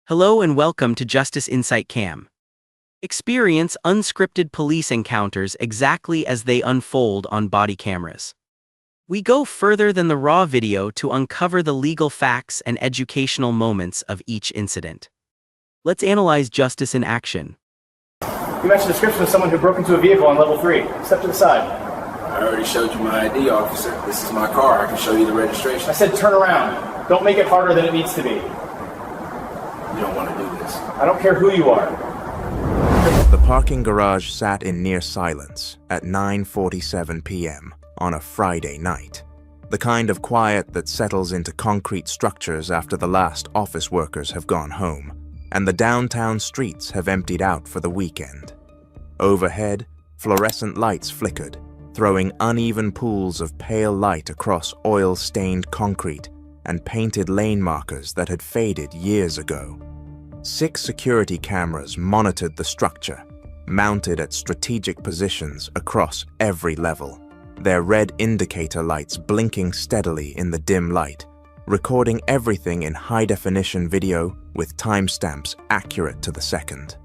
Hello and welcome to Justice Insight Cam. Experience unscripted police encounters exactly as they unfold on body cameras. We go further than the raw video to uncover the legal facts and educational moments of each incident. Let's analyze justice in action. You match the description of someone who broke into a vehicle on level 3. Step to the side. I already showed you my ID, officer. This is my car. I can show you the registration. I said turn around. Don't make it harder than it needs to be. You don't want to do this. I don't care who you are. The parking garage sat in near silence at 9:47 p.m. on a Friday night. The kind of quiet that settles into concrete structures after the last office workers have gone home, and the downtown streets have emptied out for the weekend. Overhead, fluorescent lights flickered, throwing uneven pools of pale light across oil-stained concrete and painted lane markers that had faded years ago. 6 security cameras monitored the structure, mounted at strategic positions across every level, their red indicator lights blinking steadily in the dim light, recording everything in high-definition video with timestamps accurate to the second.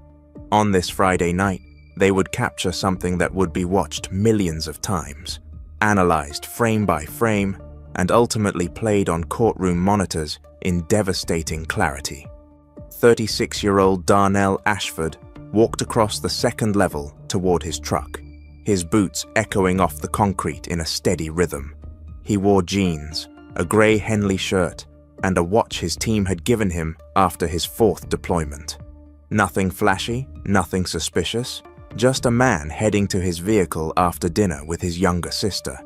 On this Friday night, they would capture something that would be watched millions of times, analyzed frame by frame, and ultimately played on courtroom monitors in devastating clarity. 36-year-old Darnell Ashford walked across the second level toward his truck, his boots echoing off the concrete in a steady rhythm. He wore jeans, a grey Henley shirt, and a watch his team had given him after his 4th deployment. Nothing flashy, nothing suspicious, just a man heading to his vehicle after dinner with his younger sister.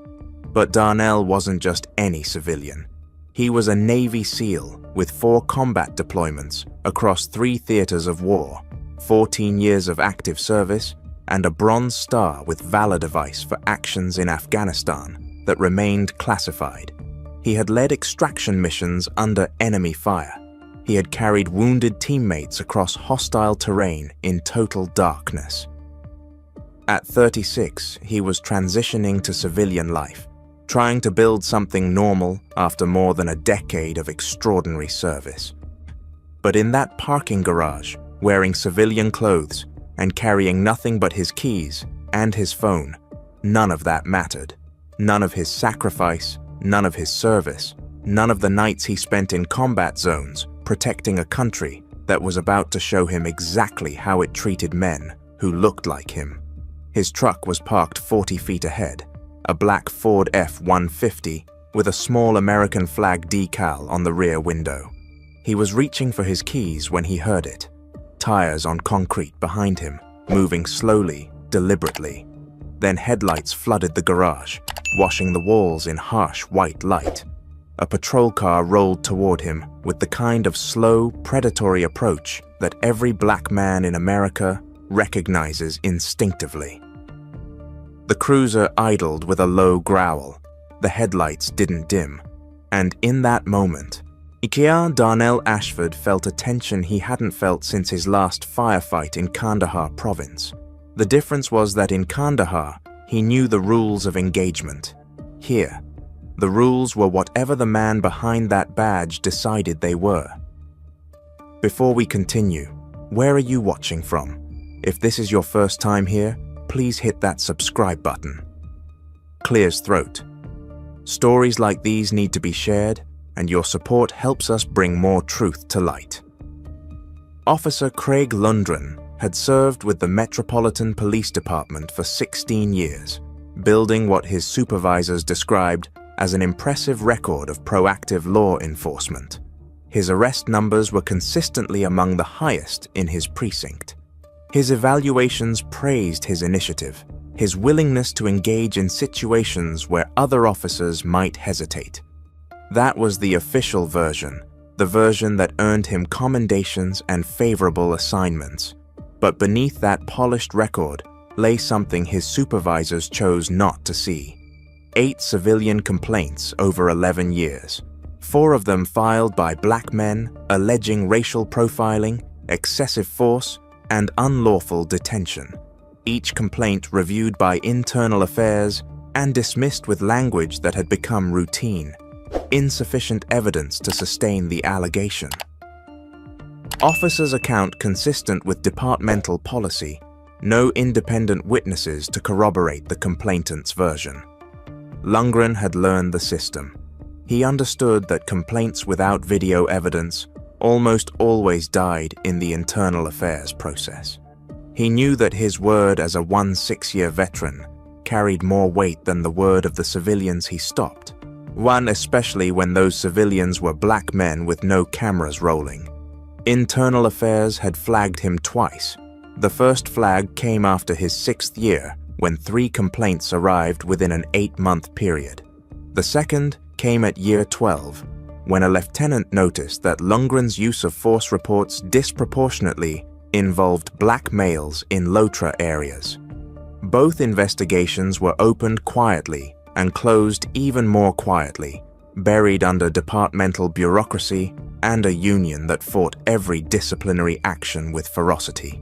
But Darnell wasn't just any civilian. He was a Navy SEAL with 4 combat deployments across 3 theaters of war, 14 years of active service, and a Bronze Star with Valor Device for actions in Afghanistan that remained classified. He had led extraction missions under enemy fire. He had carried wounded teammates across hostile terrain in total darkness. At 36, he was transitioning to civilian life, trying to build something normal after more than a decade of extraordinary service. But in that parking garage, wearing civilian clothes and carrying nothing but his keys and his phone, none of that mattered. None of his sacrifice, none of his service, none of the nights he spent in combat zones protecting a country that was about to show him exactly how it treated men who looked like him. His truck was parked 40 feet ahead, a black Ford F-150 with a small American flag decal on the rear window. He was reaching for his keys when he heard it. Tires on concrete behind him, moving slowly, deliberately. Then headlights flooded the garage, washing the walls in harsh white light. A patrol car rolled toward him with the kind of slow, predatory approach that every black man in America recognizes instinctively. The cruiser idled with a low growl. The headlights didn't dim. And in that moment, Darnell Ashford felt a tension he hadn't felt since his last firefight in Kandahar province. The difference was that in Kandahar, he knew the rules of engagement. Here, the rules were whatever the man behind that badge decided they were. Before we continue, where are you watching from? If this is your first time here, please hit that subscribe button. Clears throat. Stories like these need to be shared, and your support helps us bring more truth to light. Officer Craig Lundgren had served with the Metropolitan Police Department for 16 years, building what his supervisors described as an impressive record of proactive law enforcement. His arrest numbers were consistently among the highest in his precinct. His evaluations praised his initiative, his willingness to engage in situations where other officers might hesitate. That was the official version, the version that earned him commendations and favorable assignments. But beneath that polished record lay something his supervisors chose not to see. 8 civilian complaints over 11 years, 4 of them filed by black men alleging racial profiling, excessive force, and unlawful detention. Each complaint reviewed by internal affairs and dismissed with language that had become routine. Insufficient evidence to sustain the allegation. Officer's account consistent with departmental policy, no independent witnesses to corroborate the complainant's version. Lundgren had learned the system. He understood that complaints without video evidence almost always died in the internal affairs process. He knew that his word as a 16-year veteran carried more weight than the word of the civilians he stopped, one especially when those civilians were black men with no cameras rolling. Internal affairs had flagged him twice. The first flag came after his 6th year, when 3 complaints arrived within an 8-month period. The second came at year 12, when a lieutenant noticed that Lundgren's use of force reports disproportionately involved black males in Lotra areas. Both investigations were opened quietly and closed even more quietly, buried under departmental bureaucracy and a union that fought every disciplinary action with ferocity.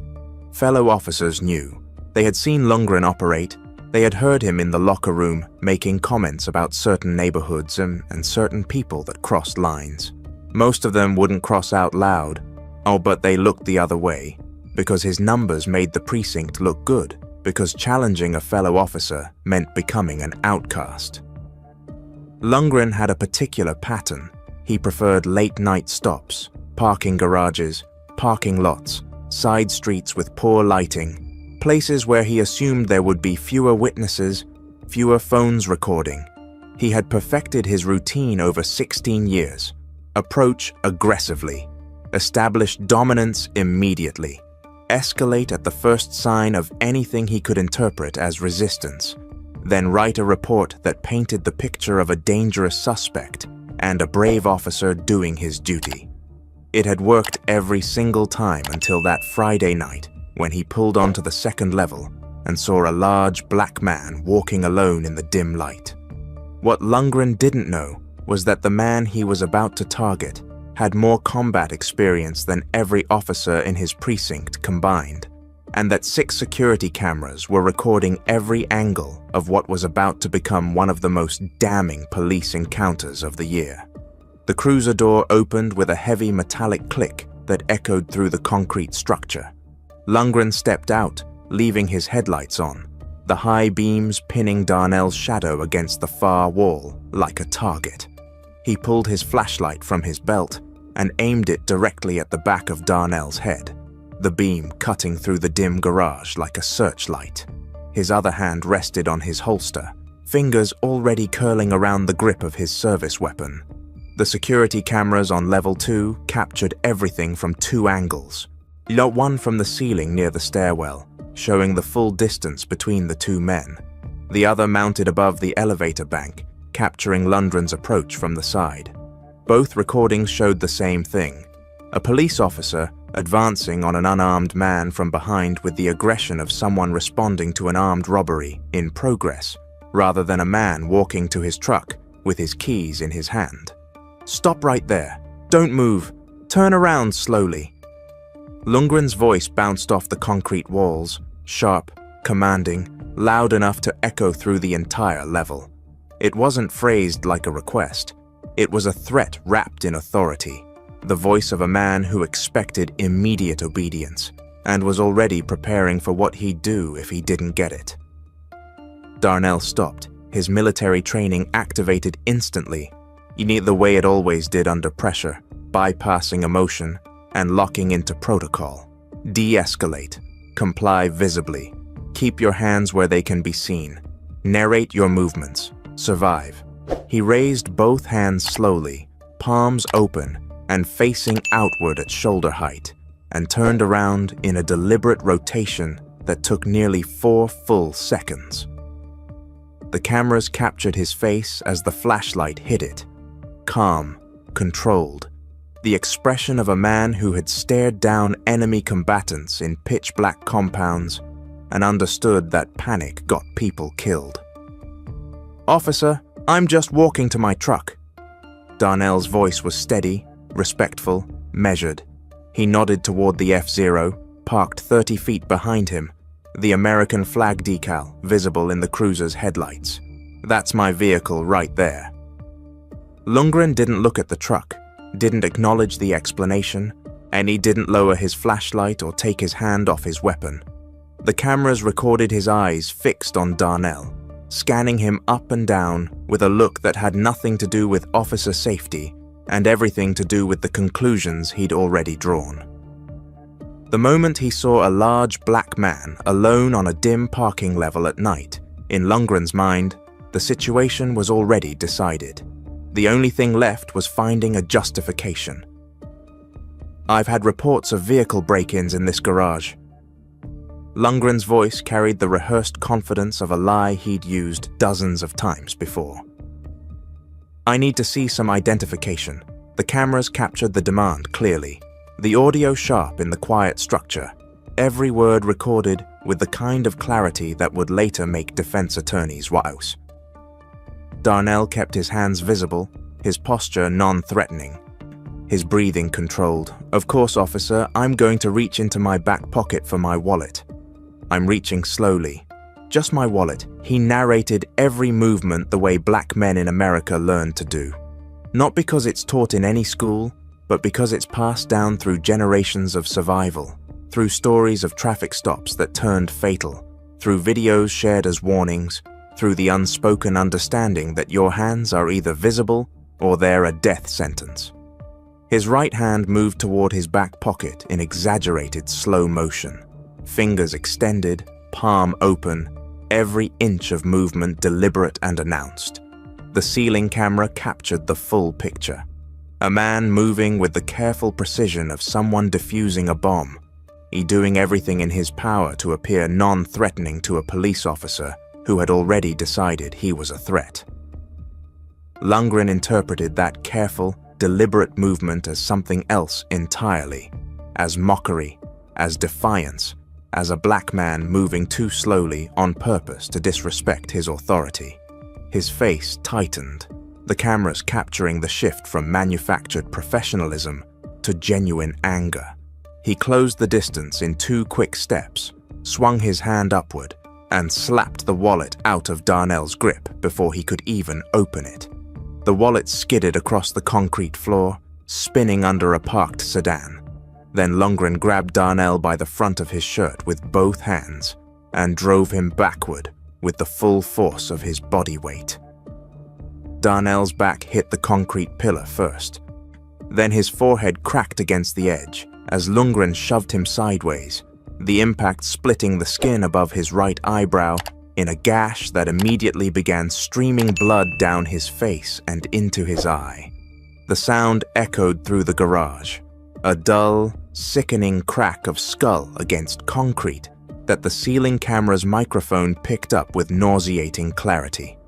Fellow officers knew. They had seen Lundgren operate. They had heard him in the locker room making comments about certain neighborhoods and certain people that crossed lines. Most of them wouldn't cross out loud, but they looked the other way, because his numbers made the precinct look good, because challenging a fellow officer meant becoming an outcast. Lundgren had a particular pattern. He preferred late-night stops, parking garages, parking lots, side streets with poor lighting, places where he assumed there would be fewer witnesses, fewer phones recording. He had perfected his routine over 16 years. Approach aggressively. Establish dominance immediately. Escalate at the first sign of anything he could interpret as resistance. Then write a report that painted the picture of a dangerous suspect and a brave officer doing his duty. It had worked every single time until that Friday night when he pulled onto the second level and saw a large black man walking alone in the dim light. What Lundgren didn't know was that the man he was about to target had more combat experience than every officer in his precinct combined, and that 6 security cameras were recording every angle of what was about to become one of the most damning police encounters of the year. The cruiser door opened with a heavy metallic click that echoed through the concrete structure. Lundgren stepped out, leaving his headlights on, the high beams pinning Darnell's shadow against the far wall like a target. He pulled his flashlight from his belt and aimed it directly at the back of Darnell's head, the beam cutting through the dim garage like a searchlight. His other hand rested on his holster, fingers already curling around the grip of his service weapon. The security cameras on level 2 captured everything from 2 angles. One from the ceiling near the stairwell, showing the full distance between the 2 men. The other mounted above the elevator bank, capturing Lundgren's approach from the side. Both recordings showed the same thing. A police officer advancing on an unarmed man from behind with the aggression of someone responding to an armed robbery in progress, rather than a man walking to his truck with his keys in his hand. "Stop right there. Don't move. Turn around slowly." Lundgren's voice bounced off the concrete walls, sharp, commanding, loud enough to echo through the entire level. It wasn't phrased like a request. It was a threat wrapped in authority, the voice of a man who expected immediate obedience and was already preparing for what he'd do if he didn't get it. Darnell stopped, his military training activated instantly, the way it always did under pressure, bypassing emotion and locking into protocol. De-escalate, comply visibly, keep your hands where they can be seen, narrate your movements, survive. He raised both hands slowly, palms open and facing outward at shoulder height, and turned around in a deliberate rotation that took nearly 4 full seconds. The cameras captured his face as the flashlight hit it. Calm, controlled, the expression of a man who had stared down enemy combatants in pitch-black compounds and understood that panic got people killed. "Officer, I'm just walking to my truck." Darnell's voice was steady, respectful, measured. He nodded toward the F-Zero, parked 30 feet behind him, the American flag decal visible in the cruiser's headlights. "That's my vehicle right there." Lundgren didn't look at the truck, didn't acknowledge the explanation, and he didn't lower his flashlight or take his hand off his weapon. The cameras recorded his eyes fixed on Darnell, scanning him up and down with a look that had nothing to do with officer safety and everything to do with the conclusions he'd already drawn. The moment he saw a large black man alone on a dim parking level at night, in Lundgren's mind, the situation was already decided. The only thing left was finding a justification. "I've had reports of vehicle break-ins in this garage." Lundgren's voice carried the rehearsed confidence of a lie he'd used dozens of times before. "I need to see some identification." The cameras captured the demand clearly, the audio sharp in the quiet structure, every word recorded with the kind of clarity that would later make defense attorneys wise. Darnell kept his hands visible, his posture non-threatening, his breathing controlled. "Of course, officer, I'm going to reach into my back pocket for my wallet. I'm reaching slowly. Just my wallet." He narrated every movement the way black men in America learned to do. Not because it's taught in any school, but because it's passed down through generations of survival, through stories of traffic stops that turned fatal, through videos shared as warnings, through the unspoken understanding that your hands are either visible or they're a death sentence. His right hand moved toward his back pocket in exaggerated slow motion, fingers extended, palm open, every inch of movement deliberate and announced. The ceiling camera captured the full picture. A man moving with the careful precision of someone defusing a bomb, he doing everything in his power to appear non-threatening to a police officer who had already decided he was a threat. Lundgren interpreted that careful, deliberate movement as something else entirely, as mockery, as defiance, as a black man moving too slowly on purpose to disrespect his authority. His face tightened, the cameras capturing the shift from manufactured professionalism to genuine anger. He closed the distance in 2 quick steps, swung his hand upward, and slapped the wallet out of Darnell's grip before he could even open it. The wallet skidded across the concrete floor, spinning under a parked sedan. Then Lundgren grabbed Darnell by the front of his shirt with both hands and drove him backward with the full force of his body weight. Darnell's back hit the concrete pillar first. Then his forehead cracked against the edge as Lundgren shoved him sideways, the impact splitting the skin above his right eyebrow in a gash that immediately began streaming blood down his face and into his eye. The sound echoed through the garage, a dull, sickening crack of skull against concrete that the ceiling camera's microphone picked up with nauseating clarity.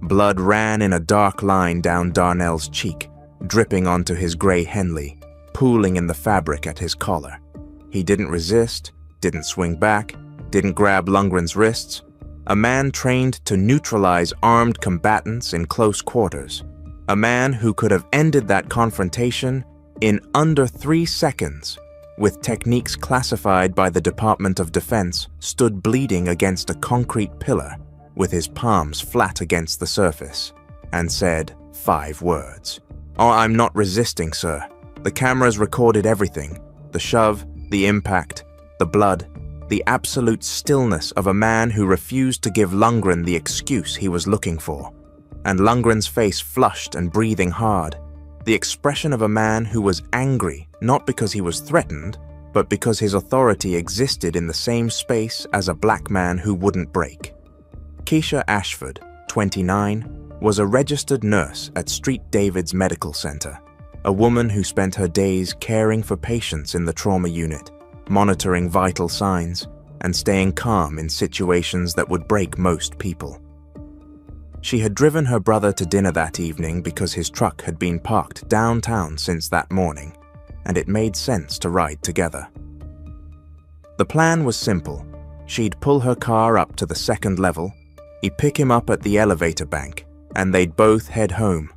Blood ran in a dark line down Darnell's cheek, dripping onto his gray Henley, pooling in the fabric at his collar. He didn't resist, didn't swing back, didn't grab Lundgren's wrists. A man trained to neutralize armed combatants in close quarters. A man who could have ended that confrontation in under 3 seconds, with techniques classified by the Department of Defense, stood bleeding against a concrete pillar with his palms flat against the surface, and said 5 words. "Oh, I'm not resisting, sir." The cameras recorded everything, the shove, the impact, the blood, the absolute stillness of a man who refused to give Lundgren the excuse he was looking for. And Lundgren's face flushed and breathing hard, the expression of a man who was angry not because he was threatened, but because his authority existed in the same space as a black man who wouldn't break. Keisha Ashford, 29, was a registered nurse at Street David's Medical Center, a woman who spent her days caring for patients in the trauma unit, monitoring vital signs, and staying calm in situations that would break most people. She had driven her brother to dinner that evening because his truck had been parked downtown since that morning, and it made sense to ride together. The plan was simple. She'd pull her car up to the 2nd level, he'd pick him up at the elevator bank, and they'd both head home.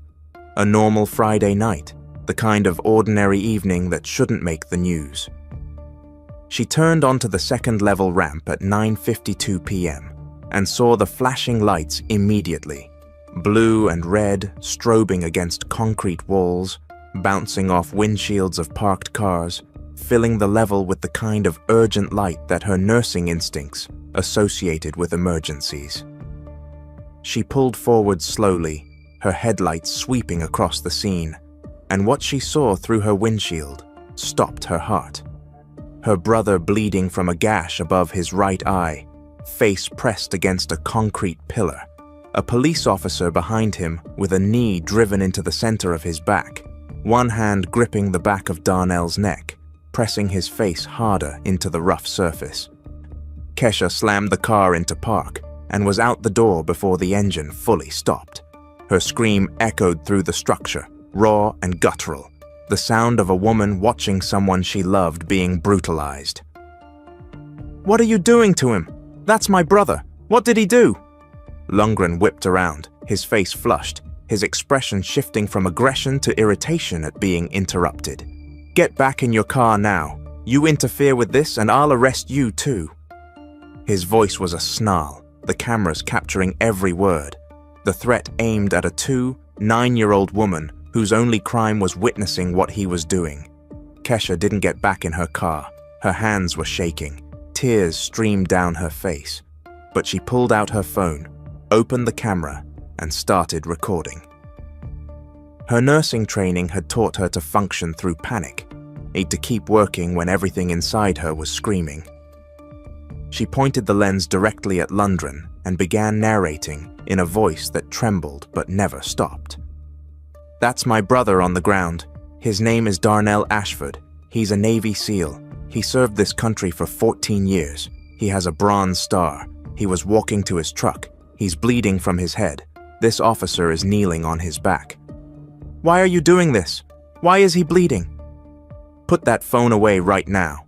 A normal Friday night, the kind of ordinary evening that shouldn't make the news. She turned onto the 2nd level ramp at 9:52 p.m. and saw the flashing lights immediately, blue and red strobing against concrete walls, bouncing off windshields of parked cars, filling the level with the kind of urgent light that her nursing instincts associated with emergencies. She pulled forward slowly, her headlights sweeping across the scene, and what she saw through her windshield stopped her heart. Her brother bleeding from a gash above his right eye, face pressed against a concrete pillar, a police officer behind him with a knee driven into the center of his back, one hand gripping the back of Darnell's neck, pressing his face harder into the rough surface. Kesha slammed the car into park and was out the door before the engine fully stopped. Her scream echoed through the structure, raw and guttural, the sound of a woman watching someone she loved being brutalized. "What are you doing to him? That's my brother. What did he do?" Lundgren whipped around, his face flushed, his expression shifting from aggression to irritation at being interrupted. "Get back in your car now. You interfere with this and I'll arrest you too." His voice was a snarl, the cameras capturing every word. The threat aimed at a 9-year-old woman whose only crime was witnessing what he was doing. Kesha didn't get back in her car. Her hands were shaking. Tears streamed down her face. But she pulled out her phone, opened the camera, and started recording. Her nursing training had taught her to function through panic, need to keep working when everything inside her was screaming. She pointed the lens directly at Lundgren and began narrating in a voice that trembled but never stopped. "That's my brother on the ground. His name is Darnell Ashford. He's a Navy SEAL. He served this country for 14 years. He has a Bronze Star. He was walking to his truck. He's bleeding from his head. This officer is kneeling on his back." "Why are you doing this? Why is he bleeding?" "Put that phone away right now."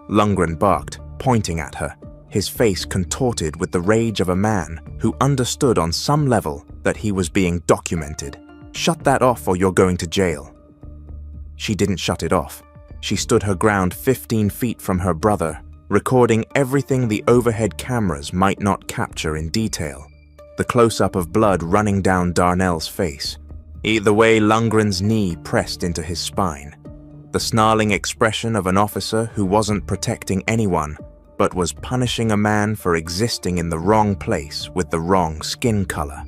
Lundgren barked, pointing at her, his face contorted with the rage of a man who understood on some level that he was being documented. "Shut that off or you're going to jail." She didn't shut it off. She stood her ground 15 feet from her brother, recording everything the overhead cameras might not capture in detail. The close-up of blood running down Darnell's face. Either way, Lundgren's knee pressed into his spine. The snarling expression of an officer who wasn't protecting anyone, but was punishing a man for existing in the wrong place with the wrong skin color.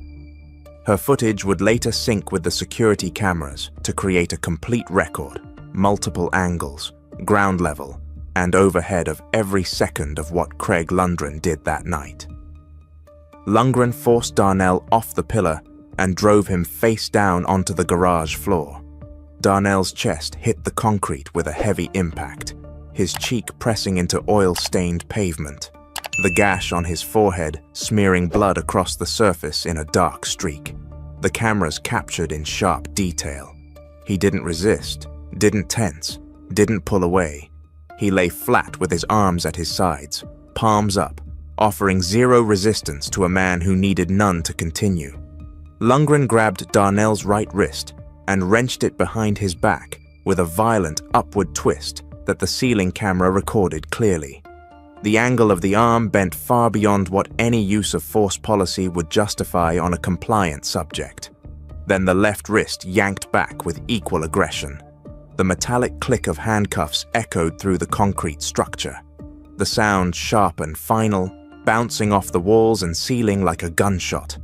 Her footage would later sync with the security cameras to create a complete record, multiple angles, ground level, and overhead of every second of what Craig Lundgren did that night. Lundgren forced Darnell off the pillar and drove him face down onto the garage floor. Darnell's chest hit the concrete with a heavy impact, his cheek pressing into oil-stained pavement, the gash on his forehead smearing blood across the surface in a dark streak. The cameras captured in sharp detail. He didn't resist, didn't tense, didn't pull away. He lay flat with his arms at his sides, palms up, offering zero resistance to a man who needed none to continue. Lundgren grabbed Darnell's right wrist and wrenched it behind his back with a violent upward twist that the ceiling camera recorded clearly. The angle of the arm bent far beyond what any use of force policy would justify on a compliant subject. Then the left wrist yanked back with equal aggression. The metallic click of handcuffs echoed through the concrete structure. The sound sharp and final, bouncing off the walls and ceiling like a gunshot.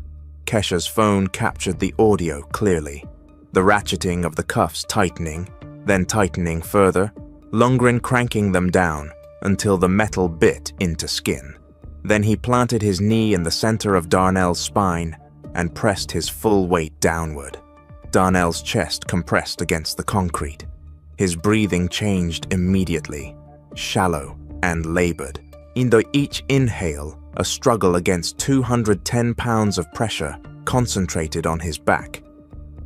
Kesha's phone captured the audio clearly. The ratcheting of the cuffs tightening, then tightening further, Lundgren cranking them down until the metal bit into skin. Then he planted his knee in the center of Darnell's spine and pressed his full weight downward. Darnell's chest compressed against the concrete. His breathing changed immediately, shallow and labored. In each inhale, a struggle against 210 pounds of pressure concentrated on his back.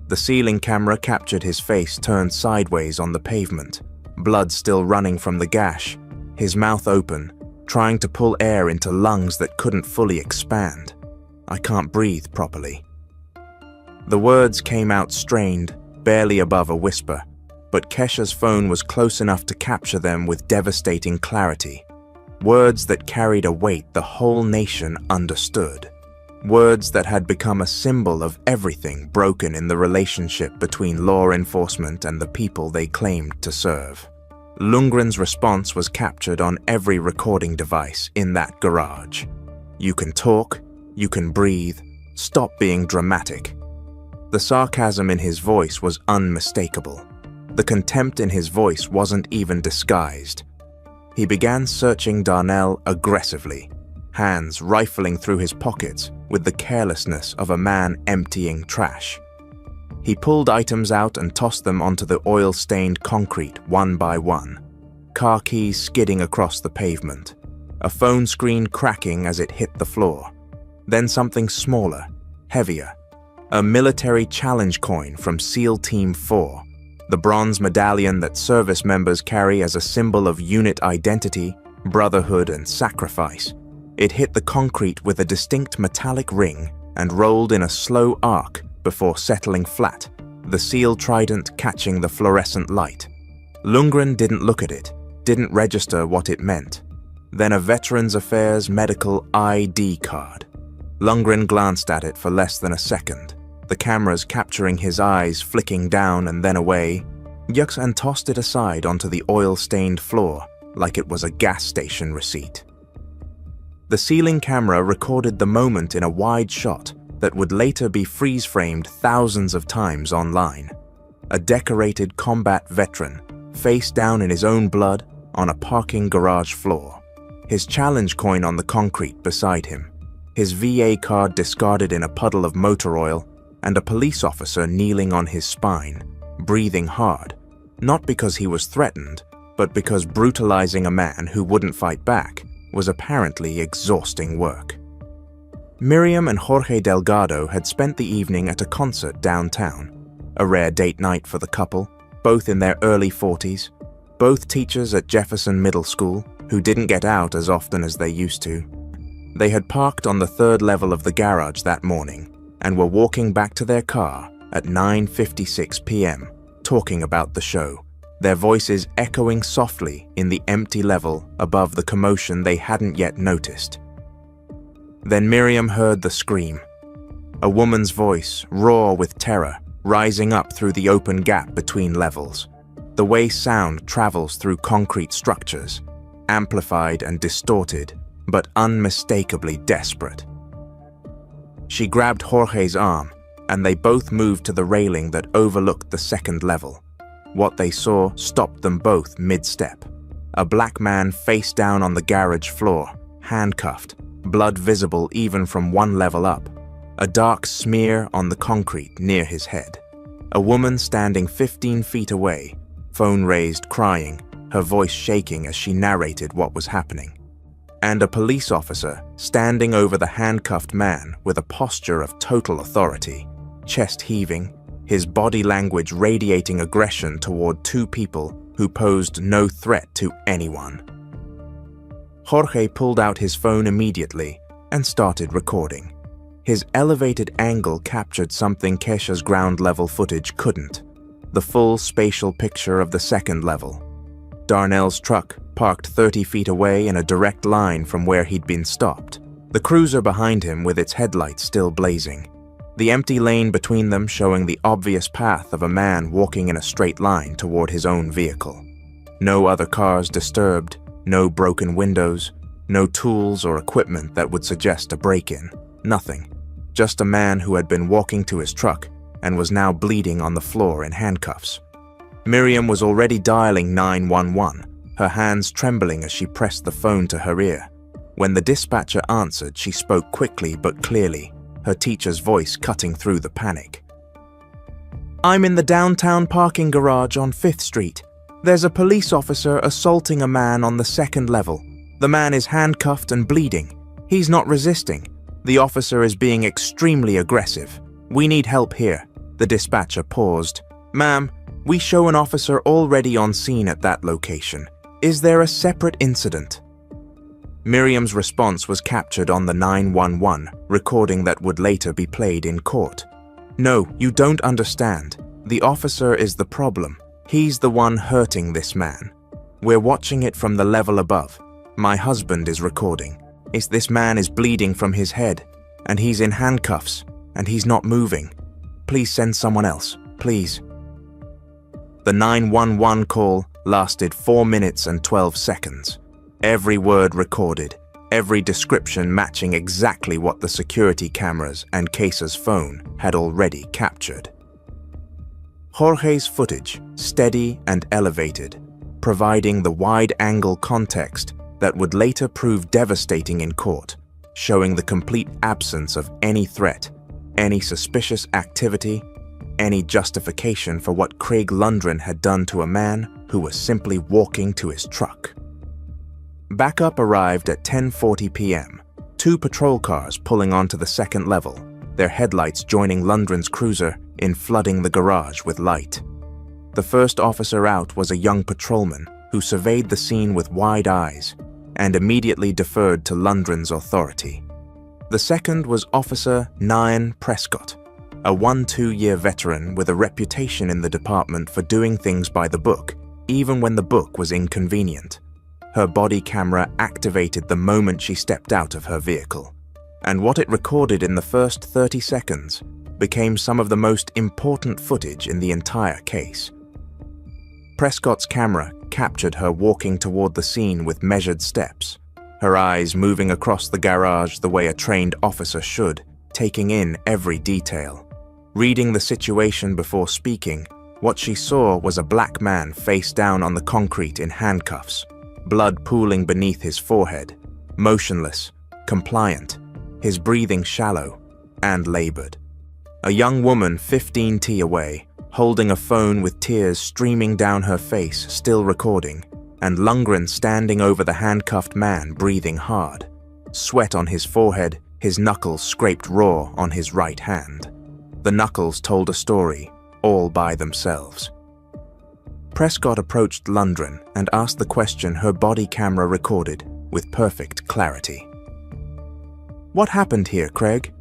The ceiling camera captured his face turned sideways on the pavement, blood still running from the gash, his mouth open, trying to pull air into lungs that couldn't fully expand. "I can't breathe properly." The words came out strained, barely above a whisper, but Kesha's phone was close enough to capture them with devastating clarity. Words that carried a weight the whole nation understood. Words that had become a symbol of everything broken in the relationship between law enforcement and the people they claimed to serve. Lundgren's response was captured on every recording device in that garage. "You can talk, you can breathe, stop being dramatic." The sarcasm in his voice was unmistakable. The contempt in his voice wasn't even disguised. He began searching Darnell aggressively, hands rifling through his pockets with the carelessness of a man emptying trash. He pulled items out and tossed them onto the oil-stained concrete one by one, car keys skidding across the pavement, a phone screen cracking as it hit the floor. Then something smaller, heavier, a military challenge coin from SEAL Team 4, the bronze medallion that service members carry as a symbol of unit identity, brotherhood, and sacrifice. It hit the concrete with a distinct metallic ring and rolled in a slow arc before settling flat, the SEAL trident catching the fluorescent light. Lundgren didn't look at it, didn't register what it meant. Then a Veterans Affairs medical ID card. Lundgren glanced at it for less than a second, the cameras capturing his eyes flicking down and then away, and tossed it aside onto the oil-stained floor like it was a gas station receipt. The ceiling camera recorded the moment in a wide shot that would later be freeze-framed thousands of times online. A decorated combat veteran, face down in his own blood on a parking garage floor, his challenge coin on the concrete beside him, his VA card discarded in a puddle of motor oil, and a police officer kneeling on his spine, breathing hard, not because he was threatened, but because brutalizing a man who wouldn't fight back was apparently exhausting work. Miriam and Jorge Delgado had spent the evening at a concert downtown, a rare date night for the couple, both in their early 40s, both teachers at Jefferson Middle School who didn't get out as often as they used to. They had parked on the third level of the garage that morning and were walking back to their car at 9:56 p.m., talking about the show, their voices echoing softly in the empty level above the commotion they hadn't yet noticed. Then Miriam heard the scream, a woman's voice, raw with terror, rising up through the open gap between levels, the way sound travels through concrete structures, amplified and distorted, but unmistakably desperate. She grabbed Jorge's arm, and they both moved to the railing that overlooked the second level. What they saw stopped them both mid-step. A black man face down on the garage floor, handcuffed, blood visible even from one level up, a dark smear on the concrete near his head. A woman standing 15 feet away, phone raised, crying, her voice shaking as she narrated what was happening. And a police officer standing over the handcuffed man with a posture of total authority, chest heaving, his body language radiating aggression toward two people who posed no threat to anyone. Jorge pulled out his phone immediately and started recording. His elevated angle captured something Kesha's ground-level footage couldn't, the full spatial picture of the second level. Darnell's truck parked 30 feet away in a direct line from where he'd been stopped, the cruiser behind him with its headlights still blazing, the empty lane between them showing the obvious path of a man walking in a straight line toward his own vehicle. No other cars disturbed, no broken windows, no tools or equipment that would suggest a break-in, nothing. Just a man who had been walking to his truck and was now bleeding on the floor in handcuffs. Miriam was already dialing 911, her hands trembling as she pressed the phone to her ear. When the dispatcher answered, she spoke quickly but clearly, her teacher's voice cutting through the panic. "I'm in the downtown parking garage on 5th Street. There's a police officer assaulting a man on the second level. The man is handcuffed and bleeding. He's not resisting. The officer is being extremely aggressive. We need help here." The dispatcher paused. "Ma'am, we show an officer already on scene at that location. Is there a separate incident?" Miriam's response was captured on the 911 recording that would later be played in court. "No, you don't understand. The officer is the problem. He's the one hurting this man. We're watching it from the level above. My husband is recording. This man is bleeding from his head, and he's in handcuffs, and he's not moving. Please send someone else, please." The 911 call lasted 4 minutes and 12 seconds. Every word recorded, every description matching exactly what the security cameras and Quesa's phone had already captured. Jorge's footage, steady and elevated, providing the wide-angle context that would later prove devastating in court, showing the complete absence of any threat, any suspicious activity, any justification for what Craig Lundgren had done to a man who was simply walking to his truck. Backup arrived at 10:40 p.m., 2 patrol cars pulling onto the second level, their headlights joining Lundgren's cruiser in flooding the garage with light. The first officer out was a young patrolman who surveyed the scene with wide eyes and immediately deferred to Lundgren's authority. The second was Officer Nyan Prescott, a 1-2-year veteran with a reputation in the department for doing things by the book, even when the book was inconvenient. Her body camera activated the moment she stepped out of her vehicle, and what it recorded in the first 30 seconds became some of the most important footage in the entire case. Prescott's camera captured her walking toward the scene with measured steps, her eyes moving across the garage the way a trained officer should, taking in every detail. Reading the situation before speaking, what she saw was a black man face down on the concrete in handcuffs, blood pooling beneath his forehead, motionless, compliant, his breathing shallow and labored. A young woman 15 feet away, holding a phone with tears streaming down her face, still recording, and Lundgren standing over the handcuffed man breathing hard, sweat on his forehead, his knuckles scraped raw on his right hand. The knuckles told a story, all by themselves. Prescott approached Lundgren and asked the question her body camera recorded with perfect clarity. "What happened here, Craig?"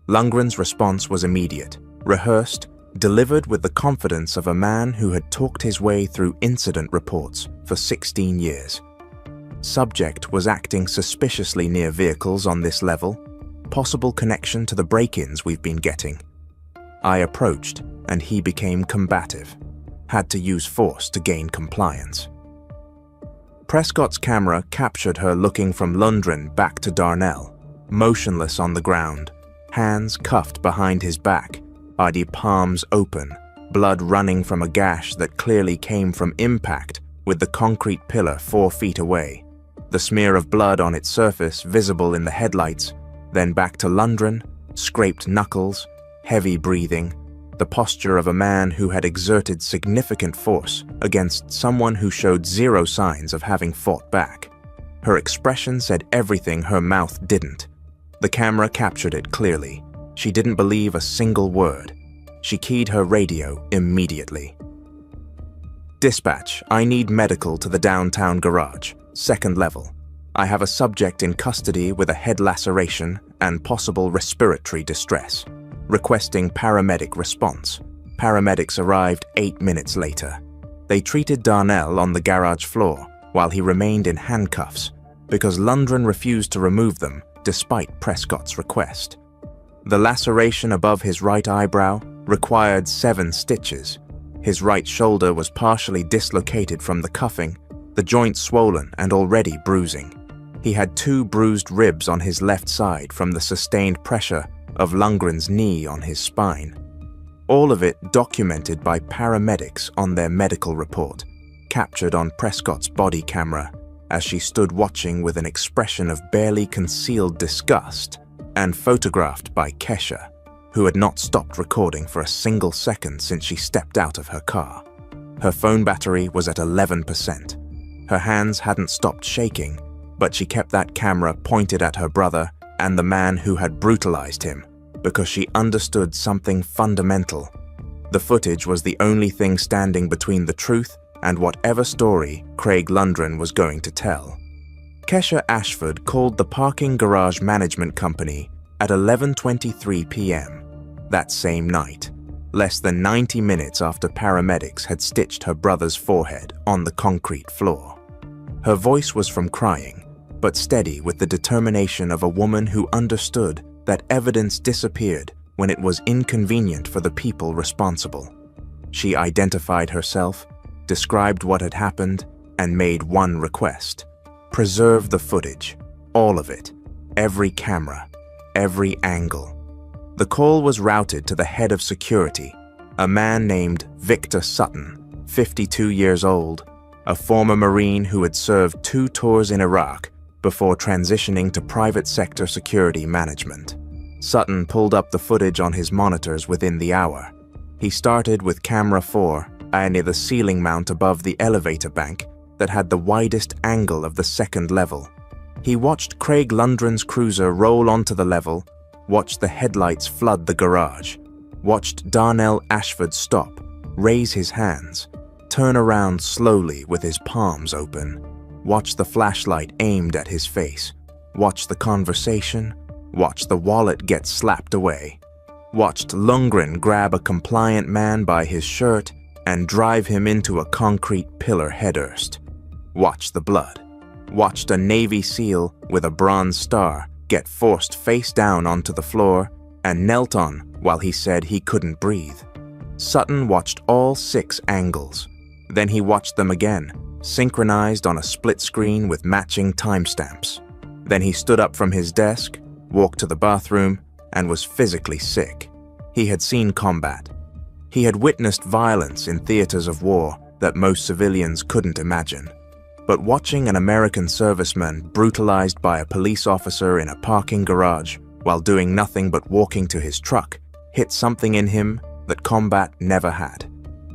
Lundgren's response was immediate, rehearsed, delivered with the confidence of a man who had talked his way through incident reports for 16 years. Subject was acting suspiciously near vehicles on this level, possible connection to the break-ins we've been getting. I approached, and he became combative. Had to use force to gain compliance. Prescott's camera captured her looking from Lundgren back to Darnell, motionless on the ground, hands cuffed behind his back, body palms open, blood running from a gash that clearly came from impact with the concrete pillar 4 feet away, the smear of blood on its surface visible in the headlights, then back to Lundgren, scraped knuckles, heavy breathing, the posture of a man who had exerted significant force against someone who showed zero signs of having fought back. Her expression said everything her mouth didn't. The camera captured it clearly. She didn't believe a single word. She keyed her radio immediately. "Dispatch, I need medical to the downtown garage, second level. I have a subject in custody with a head laceration and possible respiratory distress. Requesting paramedic response." Paramedics arrived 8 minutes later. They treated Darnell on the garage floor while he remained in handcuffs because Lundgren refused to remove them despite Prescott's request. The laceration above his right eyebrow required 7 stitches. His right shoulder was partially dislocated from the cuffing, the joint swollen and already bruising. He had 2 bruised ribs on his left side from the sustained pressure of Lundgren's knee on his spine. All of it documented by paramedics on their medical report, captured on Prescott's body camera as she stood watching with an expression of barely concealed disgust, and photographed by Kesha, who had not stopped recording for a single second since she stepped out of her car. Her phone battery was at 11%. Her hands hadn't stopped shaking, but she kept that camera pointed at her brother and the man who had brutalized him, because she understood something fundamental. The footage was the only thing standing between the truth and whatever story Craig Lundgren was going to tell. Kesha Ashford called the parking garage management company at 11:23 p.m. that same night, less than 90 minutes after paramedics had stitched her brother's forehead on the concrete floor. Her voice was from crying, but steady with the determination of a woman who understood that evidence disappeared when it was inconvenient for the people responsible. She identified herself described what had happened, and made one request: preserve the footage, all of it, every camera, every angle. The call was routed to the head of security, a man named Victor Sutton, 52 years old, a former Marine who had served 2 tours in Iraq before transitioning to private sector security management. Sutton pulled up the footage on his monitors within the hour. He started with camera 4, near the ceiling mount above the elevator bank that had the widest angle of the second level. He watched Craig Lundgren's cruiser roll onto the level, watched the headlights flood the garage, watched Darnell Ashford stop, raise his hands, turn around slowly with his palms open, watched the flashlight aimed at his face, watched the conversation, watched the wallet get slapped away, watched Lundgren grab a compliant man by his shirt and drive him into a concrete pillar headfirst, watched the blood, watched a Navy SEAL with a Bronze Star get forced face down onto the floor and knelt on while he said he couldn't breathe. Sutton watched all 6 angles. Then he watched them again, synchronized on a split screen with matching timestamps. Then he stood up from his desk, walked to the bathroom, and was physically sick. He had seen combat. He had witnessed violence in theaters of war that most civilians couldn't imagine. But watching an American serviceman brutalized by a police officer in a parking garage while doing nothing but walking to his truck hit something in him that combat never had.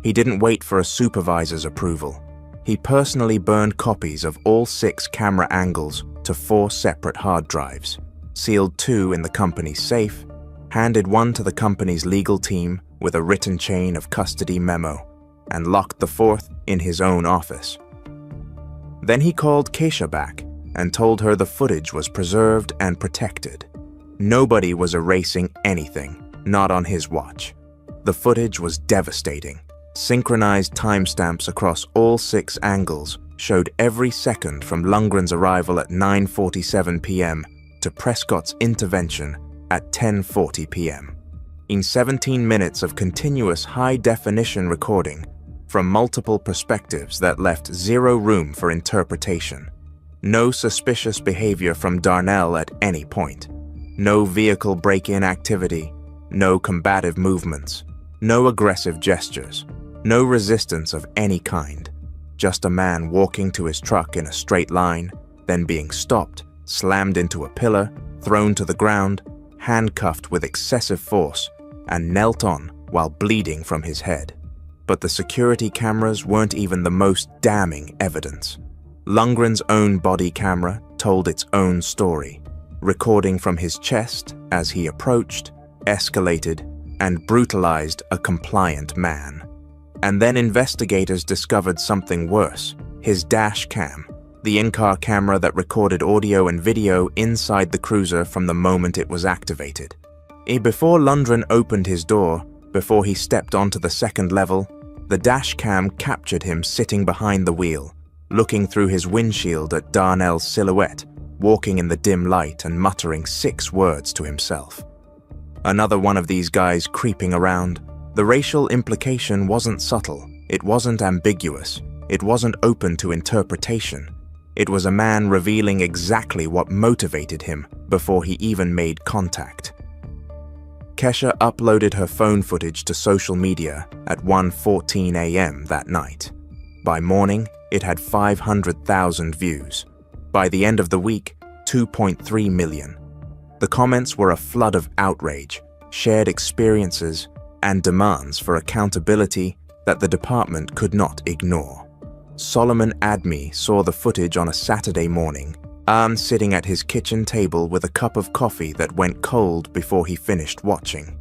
He didn't wait for a supervisor's approval. He personally burned copies of all 6 camera angles to 4 separate hard drives, sealed 2 in the company's safe, handed 1 to the company's legal team with a written chain of custody memo, and locked the 4th in his own office. Then he called Keisha back and told her the footage was preserved and protected. Nobody was erasing anything, not on his watch. The footage was devastating. Synchronized timestamps across all 6 angles showed every second from Lundgren's arrival at 9:47 p.m. to Prescott's intervention at 10:40 p.m. In 17 minutes of continuous high-definition recording from multiple perspectives that left 0 room for interpretation. No suspicious behavior from Darnell at any point. No vehicle break-in activity. No combative movements. No aggressive gestures. No resistance of any kind. Just a man walking to his truck in a straight line, then being stopped, slammed into a pillar, thrown to the ground, handcuffed with excessive force, and knelt on while bleeding from his head. But the security cameras weren't even the most damning evidence. Lundgren's own body camera told its own story, recording from his chest as he approached, escalated, and brutalized a compliant man. And then investigators discovered something worse: his dash cam, the in-car camera that recorded audio and video inside the cruiser from the moment it was activated. Before Lundgren opened his door, before he stepped onto the second level, the dash cam captured him sitting behind the wheel, looking through his windshield at Darnell's silhouette, walking in the dim light and muttering 6 words to himself. Another one of these guys creeping around. The racial implication wasn't subtle, it wasn't ambiguous, it wasn't open to interpretation. It was a man revealing exactly what motivated him before he even made contact. Kesha uploaded her phone footage to social media at 1:14 a.m. that night. By morning, it had 500,000 views. By the end of the week, 2.3 million. The comments were a flood of outrage, shared experiences, and demands for accountability that the department could not ignore. Solomon Admi saw the footage on a Saturday morning, sitting at his kitchen table with a cup of coffee that went cold before he finished watching.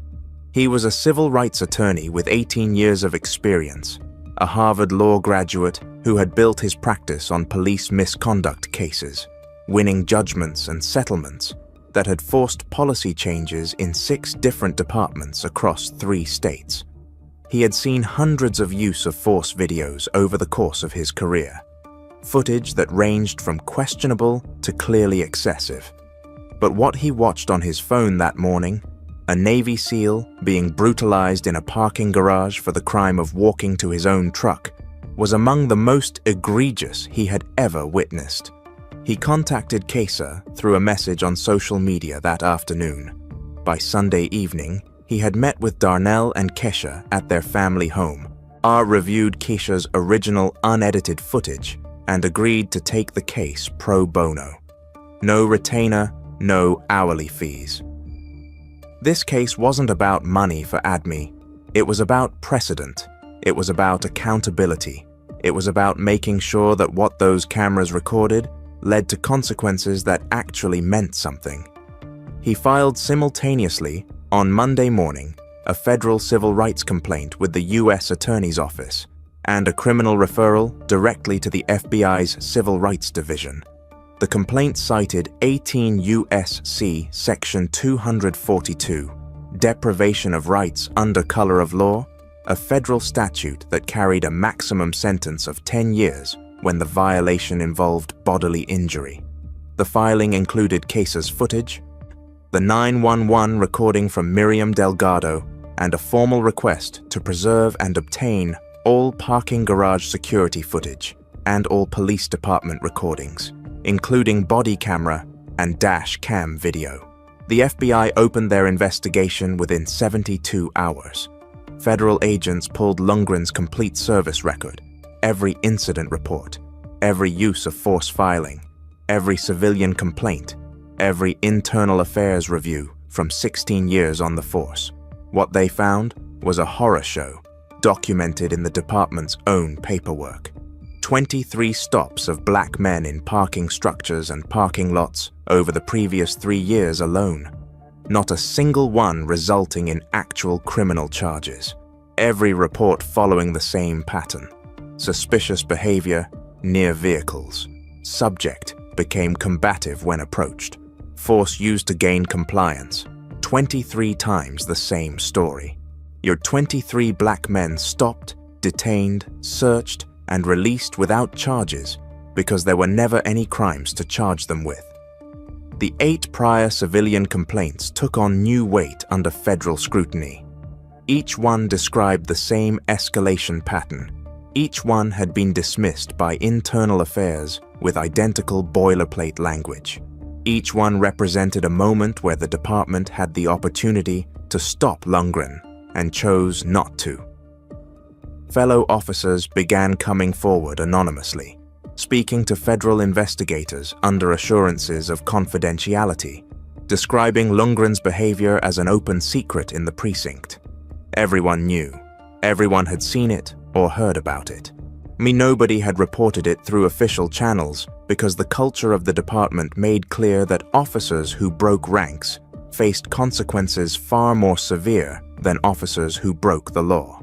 He was a civil rights attorney with 18 years of experience, a Harvard law graduate who had built his practice on police misconduct cases, winning judgments and settlements that had forced policy changes in 6 different departments across 3 states. He had seen hundreds of use of force videos over the course of his career, footage that ranged from questionable to clearly excessive. But what he watched on his phone that morning, a Navy SEAL being brutalized in a parking garage for the crime of walking to his own truck, was among the most egregious he had ever witnessed. He contacted Kesa through a message on social media that afternoon. By Sunday evening, he had met with Darnell and Kesha at their family home. R reviewed Kesha's original unedited footage and agreed to take the case pro bono. No retainer, no hourly fees. This case wasn't about money for ADMI. It was about precedent. It was about accountability. It was about making sure that what those cameras recorded led to consequences that actually meant something. He filed simultaneously, on Monday morning, a federal civil rights complaint with the U.S. Attorney's Office and a criminal referral directly to the FBI's Civil Rights Division. The complaint cited 18 U.S.C. Section 242, deprivation of rights under color of law, a federal statute that carried a maximum sentence of 10 years when the violation involved bodily injury. The filing included Kesa's footage, the 911 recording from Miriam Delgado, and a formal request to preserve and obtain all parking garage security footage and all police department recordings, including body camera and dash cam video. The FBI opened their investigation within 72 hours. Federal agents pulled Lundgren's complete service record, every incident report, every use of force filing, every civilian complaint, every internal affairs review from 16 years on the force. What they found was a horror show, documented in the department's own paperwork. 23 stops of black men in parking structures and parking lots over the previous 3 years alone. Not a single one resulting in actual criminal charges. Every report following the same pattern. Suspicious behavior near vehicles. Subject became combative when approached. Force used to gain compliance. 23 times the same story. Your 23 black men stopped, detained, searched, and released without charges because there were never any crimes to charge them with. The 8 prior civilian complaints took on new weight under federal scrutiny. Each one described the same escalation pattern. Each one had been dismissed by internal affairs with identical boilerplate language. Each one represented a moment where the department had the opportunity to stop Lundgren and chose not to. Fellow officers began coming forward anonymously, speaking to federal investigators under assurances of confidentiality, describing Lundgren's behavior as an open secret in the precinct. Everyone knew. Everyone had seen it or heard about it. Nobody had reported it through official channels because the culture of the department made clear that officers who broke ranks faced consequences far more severe than officers who broke the law.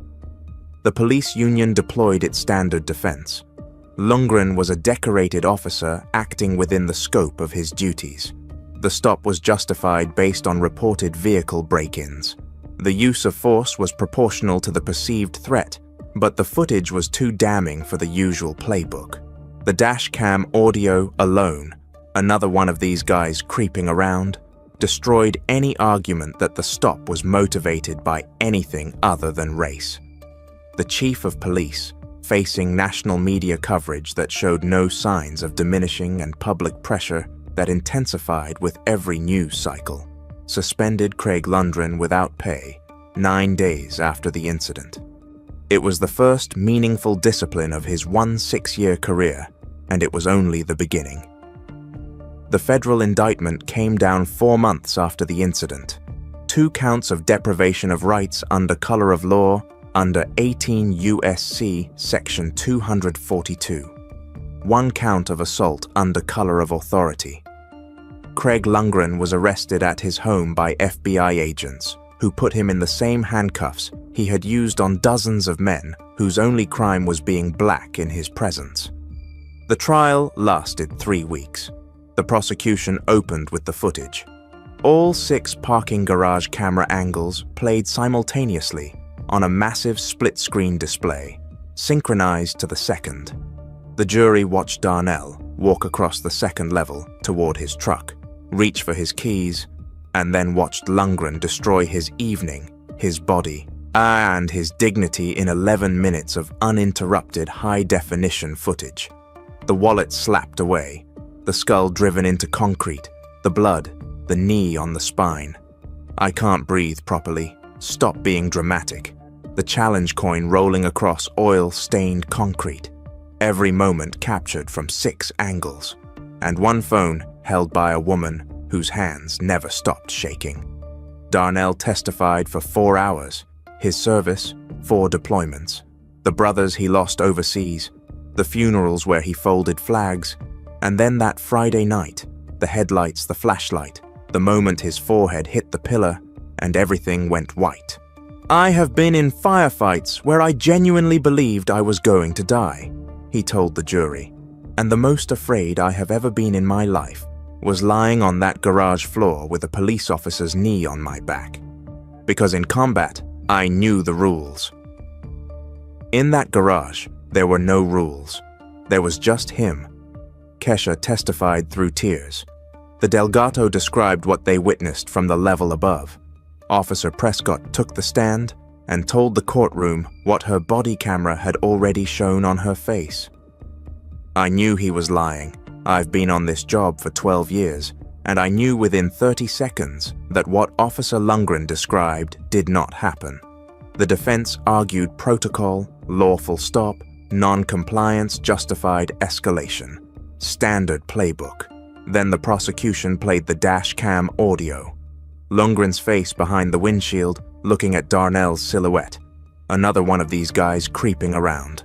The police union deployed its standard defense. Lundgren was a decorated officer acting within the scope of his duties. The stop was justified based on reported vehicle break-ins. The use of force was proportional to the perceived threat, but the footage was too damning for the usual playbook. The dash cam audio alone, another one of these guys creeping around, destroyed any argument that the stop was motivated by anything other than race. The chief of police, facing national media coverage that showed no signs of diminishing and public pressure that intensified with every news cycle, suspended Craig Lundgren without pay 9 days after the incident. It was the first meaningful discipline of his 6-year career, and it was only the beginning. The federal indictment came down 4 months after the incident. 2 counts of deprivation of rights under color of law under 18 U.S.C. Section 242. 1 count of assault under color of authority. Craig Lundgren was arrested at his home by FBI agents, who put him in the same handcuffs he had used on dozens of men whose only crime was being black in his presence. The trial lasted 3 weeks. The prosecution opened with the footage. All 6 parking garage camera angles played simultaneously on a massive split-screen display, synchronized to the second. The jury watched Darnell walk across the second level toward his truck, reach for his keys, and then watched Lundgren destroy his evening, his body, and his dignity in 11 minutes of uninterrupted high-definition footage. The wallet slapped away, the skull driven into concrete, the blood, the knee on the spine. I can't breathe properly. Stop being dramatic. The challenge coin rolling across oil-stained concrete. Every moment captured from 6 angles. And one phone held by a woman whose hands never stopped shaking. Darnell testified for 4 hours. His service, 4 deployments. The brothers he lost overseas. The funerals where he folded flags. And then that Friday night, the headlights, the flashlight, the moment his forehead hit the pillar and everything went white. I have been in firefights where I genuinely believed I was going to die, he told the jury. And the most afraid I have ever been in my life was lying on that garage floor with a police officer's knee on my back. Because in combat, I knew the rules. In that garage, there were no rules. There was just him. Kesha testified through tears. The Delgato described what they witnessed from the level above. Officer Prescott took the stand and told the courtroom what her body camera had already shown on her face. I knew he was lying. I've been on this job for 12 years, and I knew within 30 seconds that what Officer Lundgren described did not happen. The defense argued protocol, lawful stop, non-compliance justified escalation. Standard playbook. Then the prosecution played the dash cam audio. Lundgren's face behind the windshield, looking at Darnell's silhouette. Another one of these guys creeping around.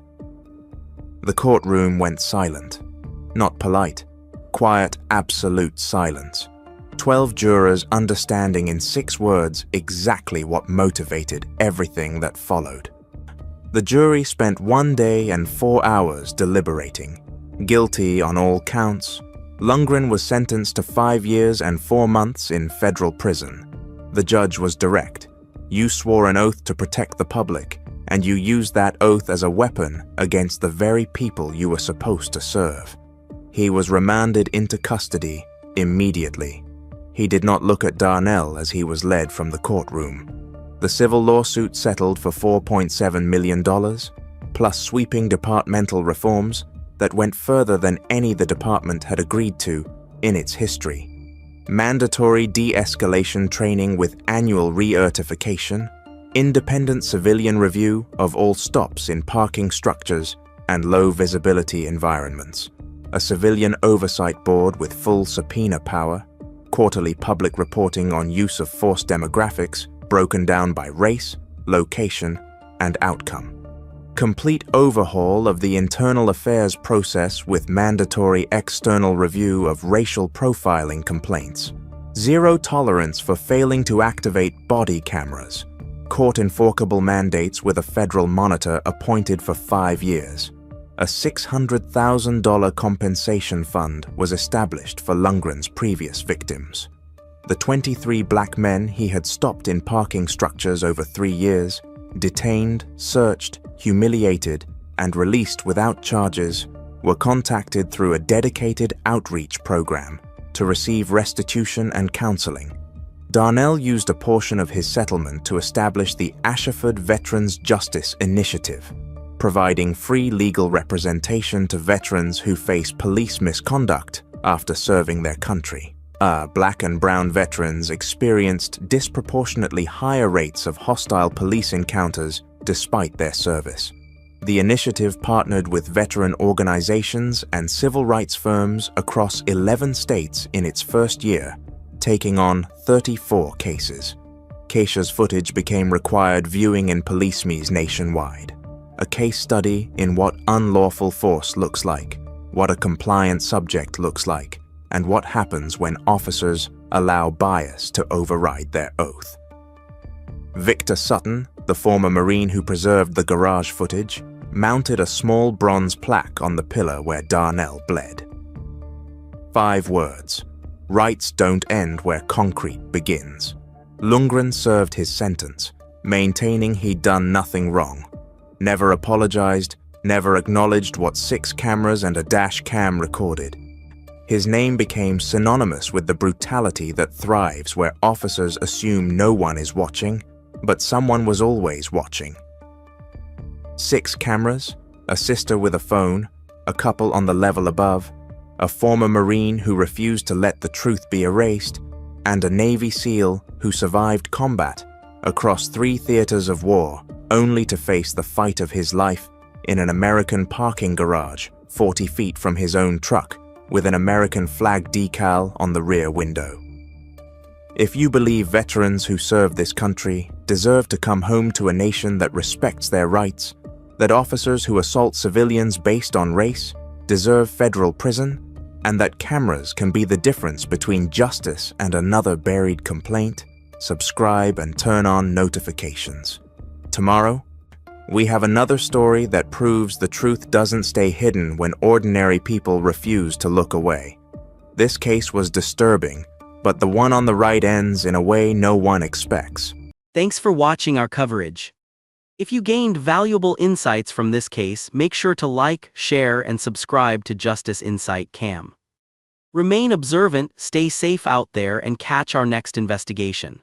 The courtroom went silent. Not polite. Quiet, absolute silence. 12 jurors understanding in 6 words exactly what motivated everything that followed. The jury spent 1 day and 4 hours deliberating. Guilty on all counts. Lundgren was sentenced to 5 years and 4 months in federal prison. The judge was direct. You swore an oath to protect the public, and you used that oath as a weapon against the very people you were supposed to serve. He was remanded into custody immediately. He did not look at Darnell as he was led from the courtroom. The civil lawsuit settled for $4.7 million, plus sweeping departmental reforms that went further than any the department had agreed to in its history. Mandatory de-escalation training with annual re-certification, independent civilian review of all stops in parking structures and low-visibility environments, a civilian oversight board with full subpoena power, quarterly public reporting on use of force demographics broken down by race, location, and outcome. Complete overhaul of the internal affairs process with mandatory external review of racial profiling complaints. Zero tolerance for failing to activate body cameras. Court-enforceable mandates with a federal monitor appointed for 5 years. A $600,000 compensation fund was established for Lundgren's previous victims. The 23 black men he had stopped in parking structures over 3 years, detained, searched, humiliated, and released without charges, were contacted through a dedicated outreach program to receive restitution and counseling. Darnell used a portion of his settlement to establish the Ashford Veterans Justice Initiative, providing free legal representation to veterans who face police misconduct after serving their country. Black and brown veterans experienced disproportionately higher rates of hostile police encounters despite their service. The initiative partnered with veteran organizations and civil rights firms across 11 states in its first year, taking on 34 cases. Kesha's footage became required viewing in police me's nationwide. A case study in what unlawful force looks like, what a compliant subject looks like, and what happens when officers allow bias to override their oath. Victor Sutton, the former Marine who preserved the garage footage, mounted a small bronze plaque on the pillar where Darnell bled. 5 words. Rights don't end where concrete begins. Lundgren served his sentence, maintaining he'd done nothing wrong. Never apologized, never acknowledged what 6 cameras and a dash cam recorded. His name became synonymous with the brutality that thrives where officers assume no one is watching but someone was always watching. 6 cameras, a sister with a phone, a couple on the level above, a former Marine who refused to let the truth be erased, and a Navy SEAL who survived combat across 3 theaters of war only to face the fight of his life in an American parking garage 40 feet from his own truck with an American flag decal on the rear window. If you believe veterans who served this country deserve to come home to a nation that respects their rights, that officers who assault civilians based on race deserve federal prison, and that cameras can be the difference between justice and another buried complaint, subscribe and turn on notifications. Tomorrow, we have another story that proves the truth doesn't stay hidden when ordinary people refuse to look away. This case was disturbing, but the one on the right ends in a way no one expects. Thanks for watching our coverage. If you gained valuable insights from this case, make sure to like, share, and subscribe to Justice Insight Cam. Remain observant, stay safe out there, and catch our next investigation.